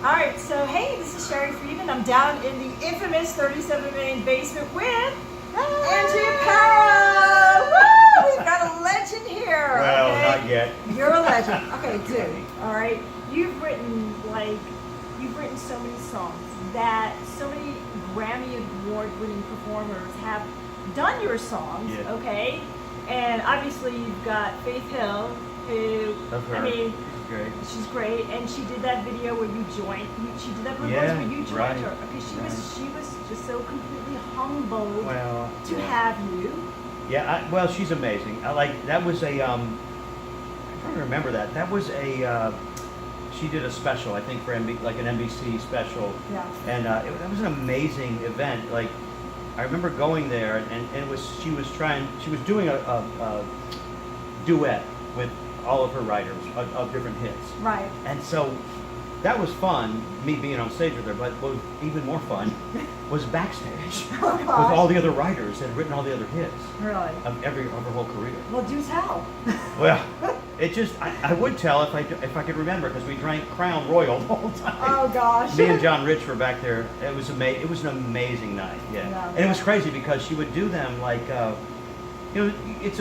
Alright, so hey, this is Sherry Friedman. I'm down in the infamous 37 Main basement with Angie Aparo! Woo! We've got a legend here. Well, okay? not yet. You're a legend. Okay, dude. Alright. You've written so many songs that so many Grammy Award winning performers have done your songs, Yeah. okay? And obviously you've got Faith Hill, who, I mean, great. she's great, and she did that video where you joined. She did that Yeah, where you joined right, her. Okay, she was just so completely humbled to yeah. have you. Yeah, well, she's amazing. That was a, I'm trying to remember that. That was a, she did a special, I think, for like an NBC special. Yeah. And that was an amazing event. Like, I remember going there, and it was, she was doing a duet with all of her writers of different hits. Right. And so that was fun, me being on stage with her, but what was even more fun was backstage with all the other writers that had written all the other hits. Really? Of her whole career. Well, do tell. Well, it just, I would tell if I could remember, because we drank Crown Royal the whole time. Oh gosh. Me and John Rich were back there. It was amazing. It was an amazing night. Yeah. And it was crazy because she would do them like, you know, it's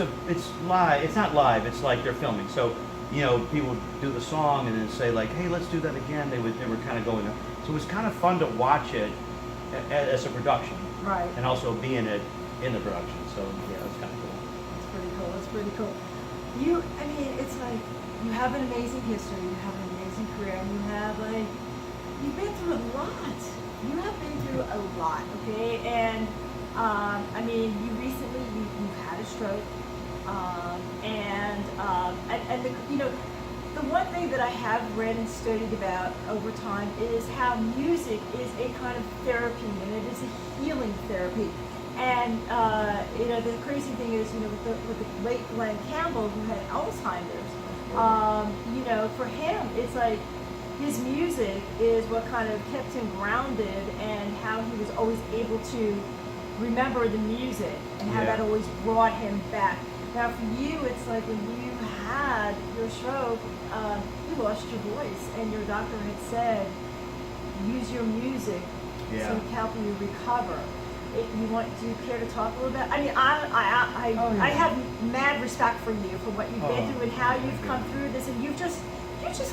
live. It's not live. It's like they're filming. So, you know, people would do the song and then say like, hey, let's do that again. They were kind of going. So it was kind of fun to watch it as a production. Right. And also be in it in the production. So yeah, that's kind of cool. That's pretty cool. That's pretty cool. I mean, it's like you have an amazing history. You have an amazing career, and you've been through a lot. You have been through a lot. Okay, and I mean, you recently you've had a stroke, and the one thing that I have read and studied about over time is how music is a kind of therapy, and it is a healing therapy. And the crazy thing is, with the late Glenn Campbell, who had Alzheimer's, for him, it's like his music is what kind of kept him grounded, and how he was always able to remember the music, and how that always brought him back. Now for you, it's like when you had your stroke, you lost your voice, and your doctor had said, use your music to help you recover. Do you care to talk a little bit? I mean, I have mad respect for you for what you've been through and how you've come through this, and you just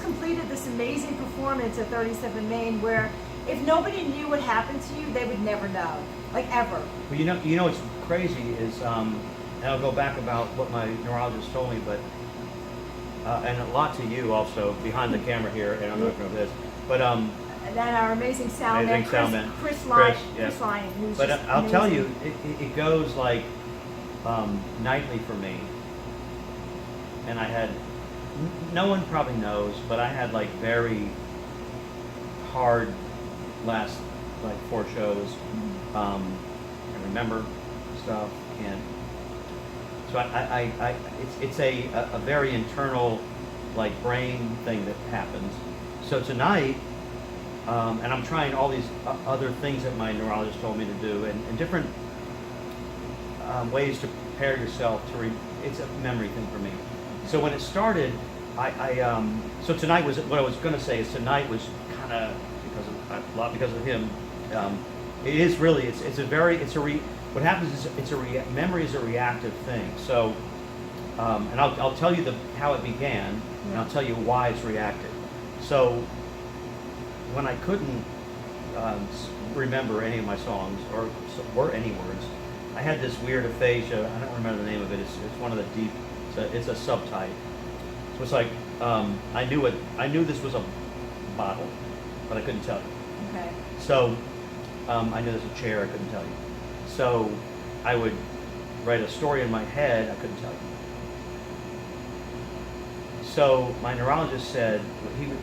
completed this amazing performance at 37 Main, where if nobody knew what happened to you, they would never know, like ever. Well, you know what's crazy is, and I'll go back about what my neurologist told me, but and a lot to you also behind the camera here, and I'm not going to this, but and then our amazing sound man, Chris Lyon. But I'll tell you, it goes like nightly for me. And I had, no one probably knows, but I had like very hard last like 4 shows. I remember stuff, and so it's a very internal like brain thing that happens. So tonight, and I'm trying all these other things that my neurologist told me to do, and different ways to prepare yourself to it's a memory thing for me. So when it started, so tonight was, what I was going to say is tonight was kind of because of him. It is really, what happens is memory is a reactive thing. So, and I'll tell you how it began, and I'll tell you why it's reactive. So, when I couldn't remember any of my songs or any words, I had this weird aphasia. I don't remember the name of it. It's one of the deep. It's a subtype. So it's like I knew this was a bottle, but I couldn't tell you. Okay. So I knew this was a chair. I couldn't tell you. So I would write a story in my head. I couldn't tell you. So my neurologist said,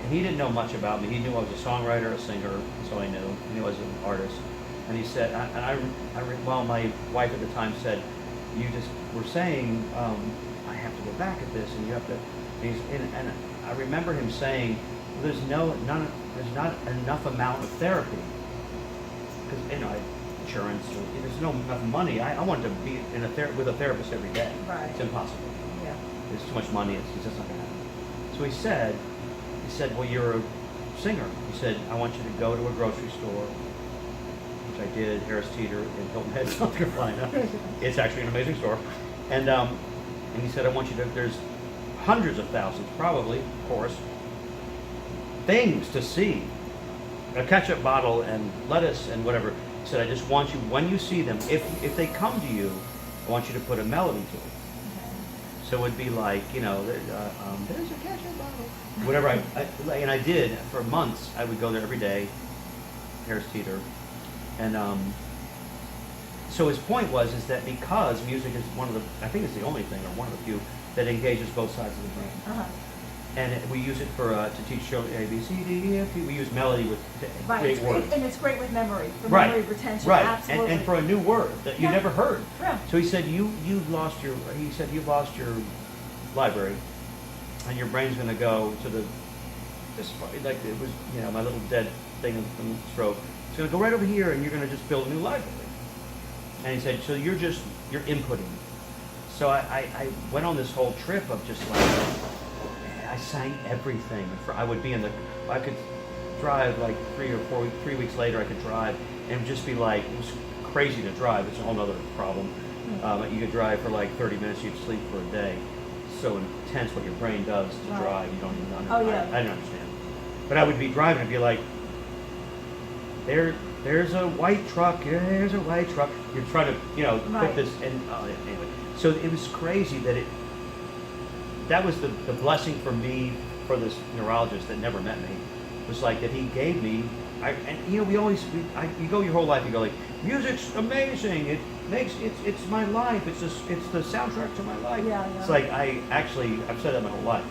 he didn't know much about me. He knew I was a songwriter, a singer, so I knew. He knew I was an artist. And he said, well, my wife at the time said, you just were saying, I have to go back at this, and you have to, and I remember him saying, well, there's not enough amount of therapy. Because, insurance, there's no enough money. I wanted to be with a therapist every day. Right. It's impossible. Yeah. There's too much money, it's just not going to happen. So he said, well, you're a singer. He said, I want you to go to a grocery store, which I did, Harris Teeter in Hilton Head, South Carolina. It's actually an amazing store. And he said, I want you to, there's hundreds of thousands, probably, of course, things to see. A ketchup bottle and lettuce and whatever. He said, I just want you, when you see them, if they come to you, I want you to put a melody to it. So it would be like, you know, there's a ketchup bottle. Whatever and I did for months. I would go there every day, Harris Teeter. And so his point is that because music is one of the, I think it's the only thing, or one of the few, that engages both sides of the brain. Uh-huh. And we use it for to teach children A, B, C, D, E, F, G. We use melody to create words. And it's great with memory, for Right. memory retention. Right. Absolutely. And for a new word that you Yeah. never heard. Yeah. So he said you've lost your library, and your brain's going to go to this like it was, you know, my little dead thing from the stroke. It's going to go right over here, and you're going to just build a new library. And he said, so you're inputting. So I went on this whole trip of just like, I sang everything. I would be I could drive like 3 weeks later, I could drive, and it would just be like, it was crazy to drive. It's a whole other problem. You could drive for like 30 minutes, you'd sleep for a day. So intense what your brain does to drive, you don't even understand. Oh, yeah. I didn't understand. But I would be driving and be like, there's a white truck, there's a white truck. You're trying to, you know, put this, and anyway. So it was crazy that was the blessing for me, for this neurologist that never met me, was like that he gave me, and you know, you go your whole life, you go like, music's amazing, it's my life, it's the soundtrack to my life. Yeah. It's like, I've said that my whole life.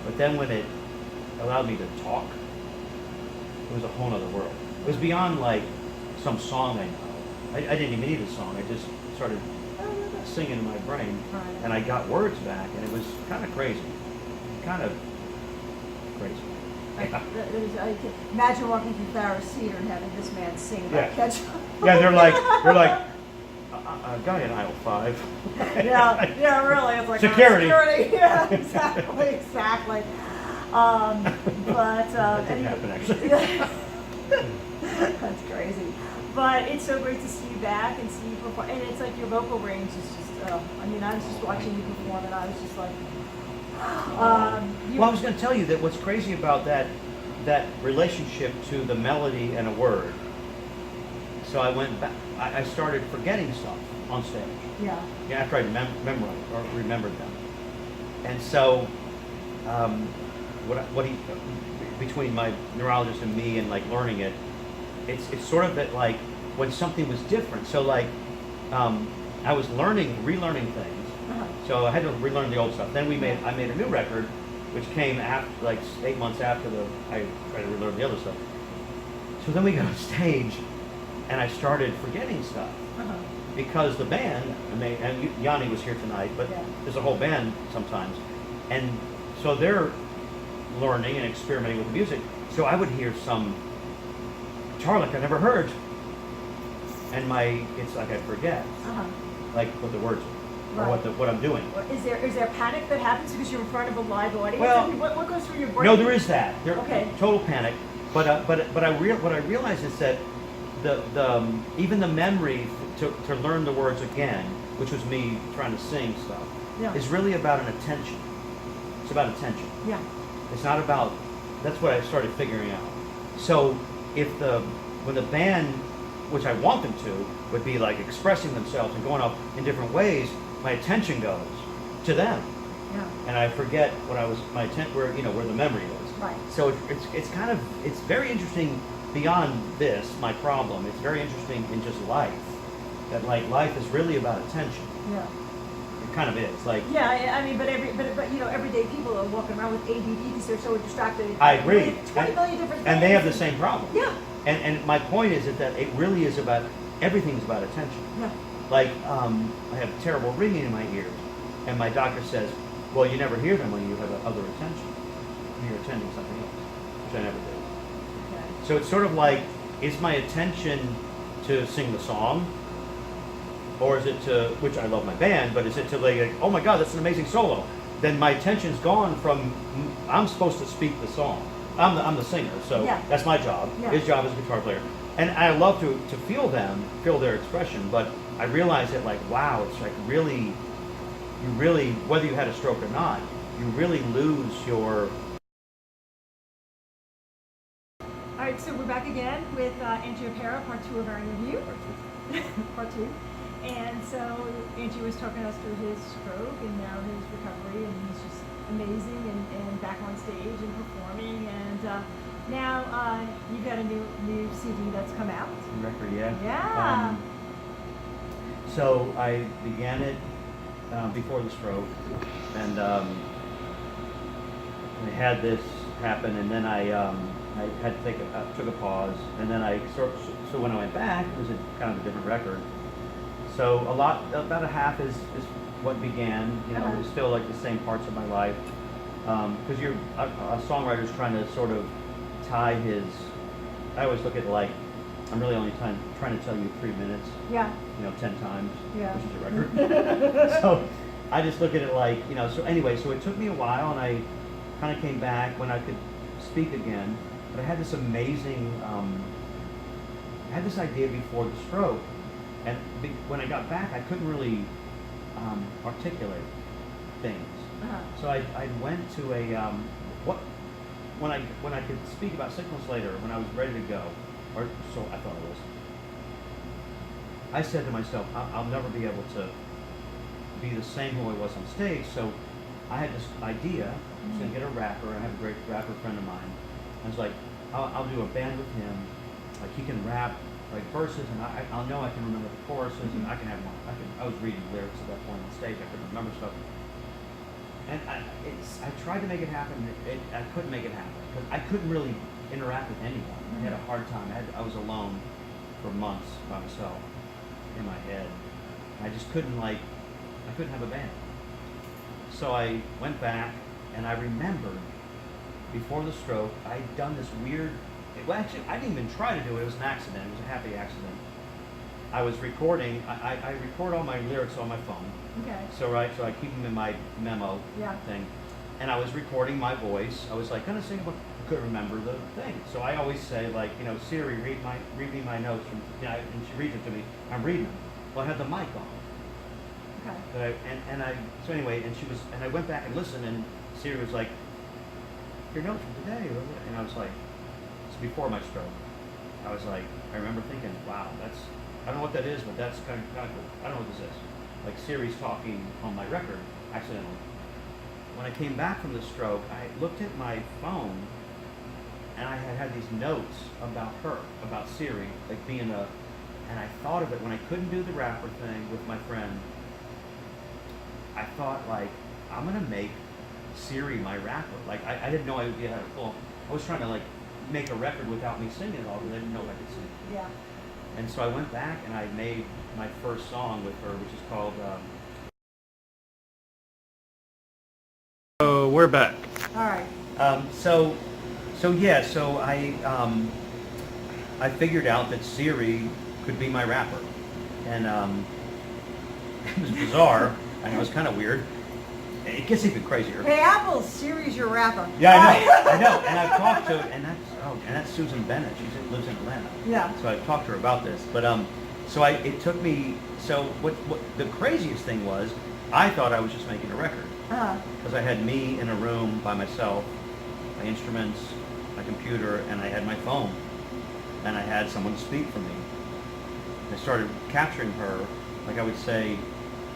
But then when it allowed me to talk, it was a whole other world. It was beyond like some song I know. I didn't even need a song, I just started singing in my brain, and I got words back, and it was kind of crazy. Yeah. Imagine walking through Harris Teeter and having this man sing about ketchup. Yeah, they're like a guy in aisle 5. yeah, really. It's like security. Yeah, exactly. That didn't happen actually. That's crazy. But it's so great to see you back and see you perform. And it's like your vocal range is just, I mean, I was just watching you perform, and I was just like, well, I was going to tell you that what's crazy about that relationship to the melody and a word. So I went back. I started forgetting stuff on stage. Yeah. After I memorized or remembered them. And so, between my neurologist and me, and like learning it, it's sort of that like when something was different. So like, I was relearning things. So I had to relearn the old stuff. Then I made a new record, which came after, like 8 months after I tried to relearn the other stuff. So then we got on stage, and I started forgetting stuff because the band, and Yanni was here tonight, but there's a whole band sometimes, and so they're learning and experimenting with the music. So I would hear some guitar lick I never heard, and it's like I forget, like what the words are. Or what I'm doing. Is there panic that happens because you're in front of a live audience? Well, I mean, what goes through your brain? No, there is that. Okay. Total panic. But what I realize is that even the memory to learn the words again, which was me trying to sing stuff, is really about an attention. It's about attention. Yeah. It's not about. That's what I started figuring out. So when the band, which I want them to, would be like expressing themselves and going off in different ways, my attention goes to them, and I forget where the memory is. Right. So it's very interesting beyond this, my problem. It's very interesting in just life, that like life is really about attention. Yeah. It kind of is like. Yeah, I mean, but everyday people are walking around with ADD because they're so distracted. I agree. With 20 million different things. And they have the same problem. Yeah. And my point is that it really is about, everything's about attention. Yeah. Like, I have terrible ringing in my ears, and my doctor says, well, you never hear them when you have other attention, when you're attending something else, which I never did. Okay. So it's sort of like, is my attention to sing the song, or is it to, which I love my band, but is it to like, oh my God, that's an amazing solo. Then my attention's gone from, I'm supposed to speak the song. I'm the singer, so Yeah. that's my job. Yeah. His job is guitar player. And I love to feel their expression, but I realized that, like, wow, it's like really, you really, whether you had a stroke or not, you really lose your. All right, so we're back again with Angie Aparo, part 2 of our interview. Part 2. And so Angie was talking us through his stroke and now his recovery, and he's just amazing and back on stage and performing. And now you've got a new CD that's come out. Record, yeah. Yeah. So I began it before the stroke, and I had this happen, and then I had to took a pause, and then so when I went back, it was kind of a different record. So about a half is what began. You know, it was still like the same parts of my life, because a songwriter's trying to sort of tie his. I always look at it like I'm really only trying to tell you 3 minutes. Yeah. 10 times, Yeah. which is a record. So I just look at it like, so anyway, so it took me a while, and I kind of came back when I could speak again. But I had this amazing, I had this idea before the stroke, and when I got back, I couldn't really articulate things. So I went to when I could speak about 6 months later, when I was ready to go, or so I thought it was. I said to myself, I'll never be able to be the same who I was on stage. So I had this idea. I was going to get a rapper. I have a great rapper friend of mine. I was like, I'll do a band with him. Like, he can rap like verses, and I'll know I can remember the choruses, and I can have more. I was reading lyrics at that point on stage. I couldn't remember stuff. And I tried to make it happen. I couldn't make it happen because I couldn't really interact with anyone. I had a hard time. I was alone for months by myself in my head. I just couldn't I couldn't have a band. So I went back, and I remembered before the stroke, I'd done this weird. Well, actually, I didn't even try to do it. It was an accident. It was a happy accident. I was recording. I record all my lyrics on my phone. Okay. So I keep them in my memo thing, and I was recording my voice. I was like gonna sing, but I couldn't remember the thing. So I always say, like, Siri, read me my notes from, and she reads it to me. I'm reading them. Well, I had the mic on. Okay. So anyway, and I went back and listened, and Siri was like, your notes from today, and I was like, it's before my stroke. I was like, I remember thinking, wow, I don't know what that is, but that's kind of cool. I don't know what this is. Like, Siri's talking on my record, accidentally. When I came back from the stroke, I looked at my phone, and I had these notes about her, about Siri, like being and I thought of it when I couldn't do the rapper thing with my friend. I thought, like, I'm gonna make Siri my rapper. Like, I had no idea how to pull. I was trying to, like, make a record without me singing it all, because I didn't know if I could sing. Yeah. And so I went back and I made my first song with her, which is called. So we're back. All right. So I figured out that Siri could be my rapper, and it was bizarre, and it was kind of weird. It gets even crazier. Hey, Apple, Siri's your rapper. Yeah, I know. And I've talked to, and that's Susan Bennett. She lives in Atlanta. Yeah. So I've talked to her about this, but it took me. So what the craziest thing was, I thought I was just making a record because I had me in a room by myself, my instruments, my computer, and I had my phone, and I had someone speak for me. I started capturing her, like I would say.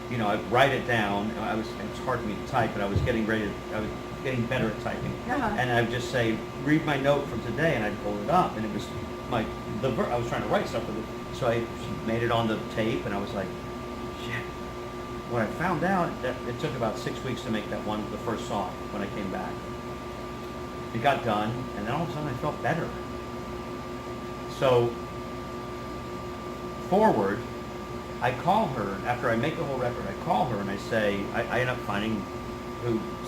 I'd write it down. It was hard for me to type, but I was getting better at typing. And I would just say, read my note from today, and I'd pull it up, and it was I was trying to write stuff with it. So she made it on the tape, and I was like, shit. When I found out, that it took about 6 weeks to make the first song when I came back. It got done, and then all of a sudden I felt better. So, forward, I call her, after I make the whole record, I call her and I say, I end up finding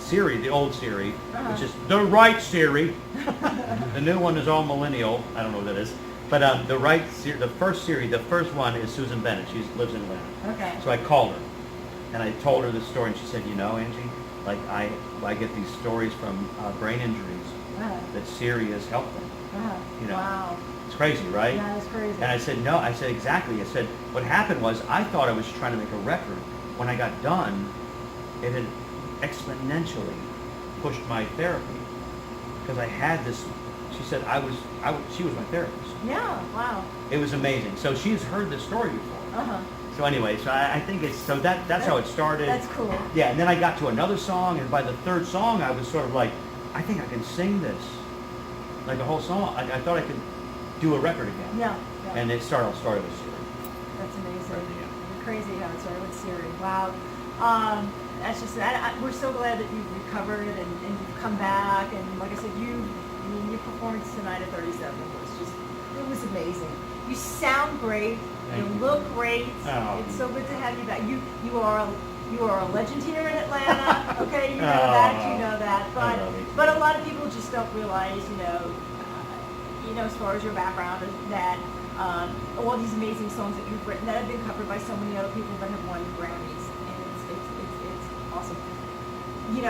Siri, the old Siri, which is the right Siri. The new one is all millennial. I don't know what that is. But the first Siri, the first one is Susan Bennett. She lives in Atlanta. Okay. So I called her and I told her the story, and she said, Angie, like I get these stories from brain injuries that SIRI has helped them. You know, Wow. it's crazy, right? Yeah, that's crazy. And I said, no. I said, exactly. I said, what happened was I thought I was trying to make a record. When I got done, it had exponentially pushed my therapy because I had this. She said she was my therapist. Yeah. Wow. It was amazing. So she's heard this story before. Uh-huh. So anyway, so I think it's so that's how it started. That's cool. Yeah, and then I got to another song, and by the third song, I was sort of like, I think I can sing this, like a whole song. I thought I could do a record again. Yeah. And it started with SIRI. That's amazing. Right, yeah. Crazy how it started with SIRI. Wow. That's just we're so glad that you've recovered and you've come back. And like I said, your performance tonight at 37 it was amazing. You sound great. Thank You you. look great. Oh. It's so good to have you back. You are a legend here in Atlanta. Okay, you know that. You know that. I love it. But a lot of people just don't realize, as far as your background, that all these amazing songs that you've written that have been covered by so many other people that have won Grammys, and it's awesome. You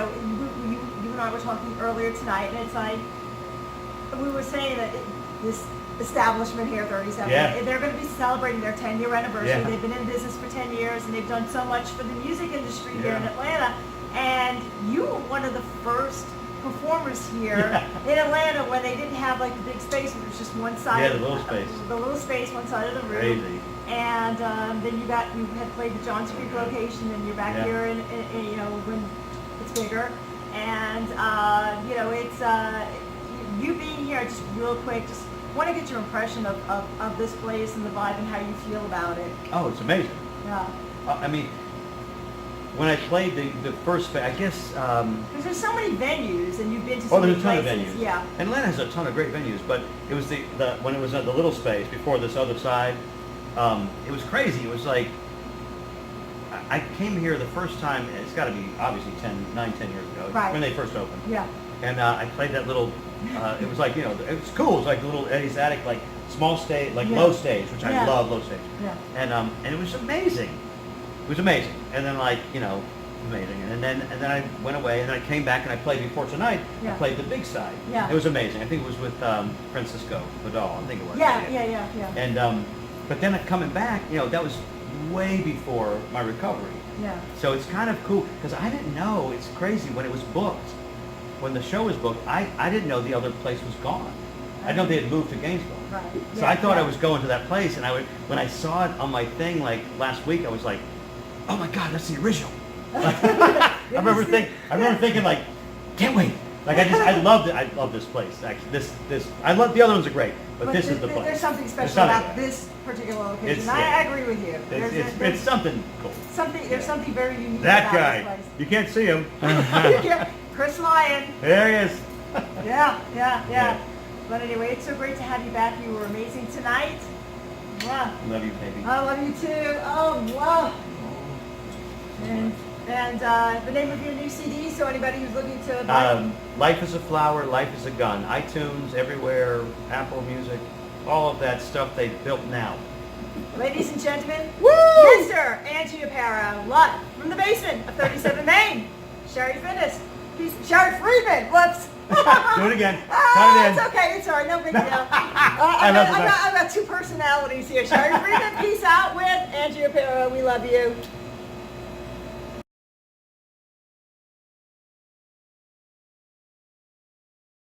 and I were talking earlier tonight, and it's like we were saying that this establishment here, 37, Yeah. they're going to be celebrating their 10-year anniversary. Yeah. They've been in business for 10 years, and they've done so much for the music industry here in Yeah. Atlanta. And you were one of the first performers here in Atlanta when they didn't have like the big space. It was just one side. Yeah, the little space. The little space, one side of the room. Crazy. And then you had played the Johns Creek location, and you're back Yeah. here, in when it's bigger. And it's you being here. Just real quick, just want to get your impression of this place and the vibe and how you feel about it. Oh, it's amazing. Yeah. I mean, when I played the first, I guess. Because there's so many venues, and you've been to so Oh, many there's a ton of places. venues. Yeah. Atlanta has a ton of great venues, but it was the when it was at the little space before this other side, it was crazy. It was like I came here the first time. It's got to be obviously 9, 10 years ago, Right. when they first opened. Yeah. And I played that little. It was like it was cool. It was like a little Eddie's Attic, like small stage, like Yeah. low stage, which Yeah. I love low stage. Yeah. And it was amazing. It was amazing. And then amazing. And then I went away, and then I came back and I played before tonight. Yeah. I played the big side. Yeah. It was amazing. I think it was with Francisco Vidal. I think it was. Yeah. And but then coming back, that was way before my recovery. Yeah. So it's kind of cool because I didn't know. It's crazy when it was booked. When the show was booked, I didn't know the other place was gone. I didn't know they had moved to Gainesville. Right. So I thought I was going to that place, and when I saw it on my thing like last week, I was like, oh my God, that's the original. I remember thinking like, can't wait. Like I loved it. I love this place. Actually, I love the other ones are great, but this is the place. There's something There's special something- about this particular location. It's- I agree with you. It's something cool. There's something very unique That about guy, this place. you can't see him. Yeah, Chris Lyon. There he is. Yeah. But anyway, it's so great to have you back. You were amazing tonight. Wow. Love you, baby. I love you too. Oh, wow. And the name of your new CD, so anybody who's looking to buy Life is a Flower, Life is a Gun. iTunes, everywhere, Apple Music, all of that stuff they built now. Ladies and gentlemen, Woo! Mr. Angie Aparo, live from the basement of 37 Main. Sherry Finnis. Sherry Friedman. Whoops. Do it again. Cut it in. It's okay. It's all right. No big deal. love the I've got two personalities here. Sherry Friedman, peace out with Angie Aparo. We love you.